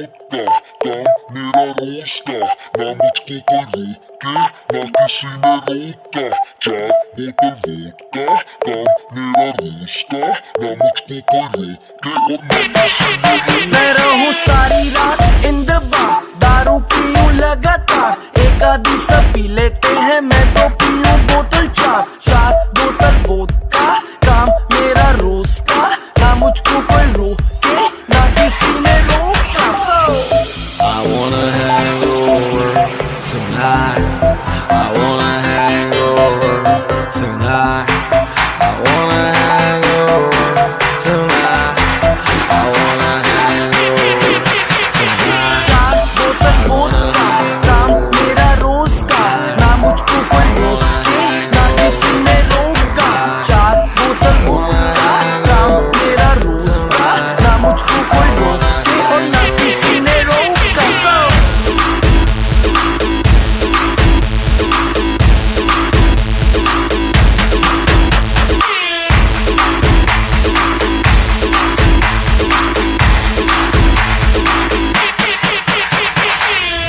Vodka, काम मेरा रोज का, ना मुझको कोई रोके, ना किसी ने रोका। 4 बोतल वोडका, काम मेरा रोज का, ना मुझको कोई रोके और ना किसी ने रोका। मैं रहूं सारी रात इन द बार, दारू पीऊं लगातार, एक आधी सब पी लेते हैं, मैं तो पीऊं बोतल 4 बोतल वोडका, काम मेरा रोज का, ना मुझको कोई रोके, ना किसी ने रोका। I wanna hang over tonight. I wanna hang over tonight. I wanna hang over tonight. I wanna hang over tonight. 4 बोतल वोडका, काम मेरा रोज का, ना मुझको कोई रोके, ना किसी ने रोका। 4 बोतल वोडका, काम मेरा रोज का, ना मुझको कोई रोके और ना किसी ने रोका।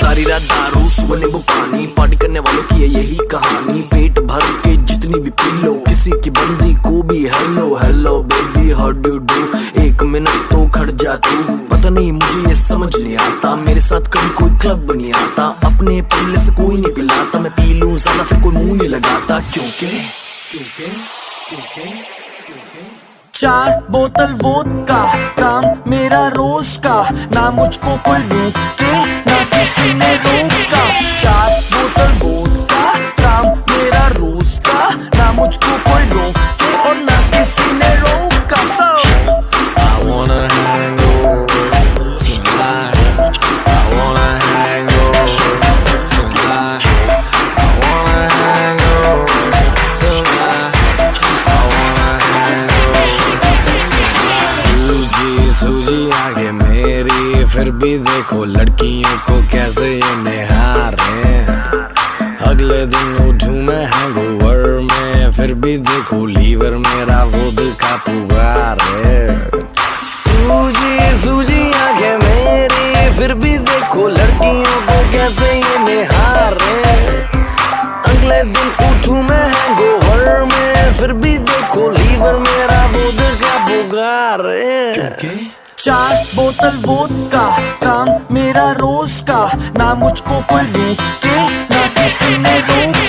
सारी रात दारू सुबह नींबू पानी, पार्टी करने वालों की है यही कहानी। पेट भर के जितनी भी पी लो, किसी की बंदी को भी hello hello baby how do do. 1 minute तो खड़ जा तू, पता नहीं मुझे ये समझ नहीं आता, मेरे साथ कभी कोई क्लब नहीं आता, अपने पल्ले से कोई नहीं पिलाता, मैं पी लूं ज्यादा फिर कोई मुंह नहीं लगाता, क्योंकि 4 बोतल वोडका, काम मेरा रोज का, ना मुझको कोई रोके, ना किसी ने रोका। 4 बोतल वोडका, काम मेरा रोज का, ना मुझको कोई रोके और ना किसी ने रोका। I wanna hang over tonight. I wanna hang over tonight. I wanna hang over tonight. I wanna hang over. सूजी सूजी आगे मेरी, फिर भी देखो लड़कियों को कैसे ये निहारे। अगले दिन उठूं मैं हैंगओवर में, फिर भी देखो लीवर मेरा वोडका पुकार है। सूजी सूजी आंखें मेरी, फिर भी देखो लड़कियों को कैसे ये निहारे। अगले दिन उठूं मैं हैंगओवर में, फिर भी देखो लीवर मेरा वोडका पुकार है। 4 बोतल वोडका, काम मेरा रोज का, ना मुझको कोई रोके, ना किसी ने रोका।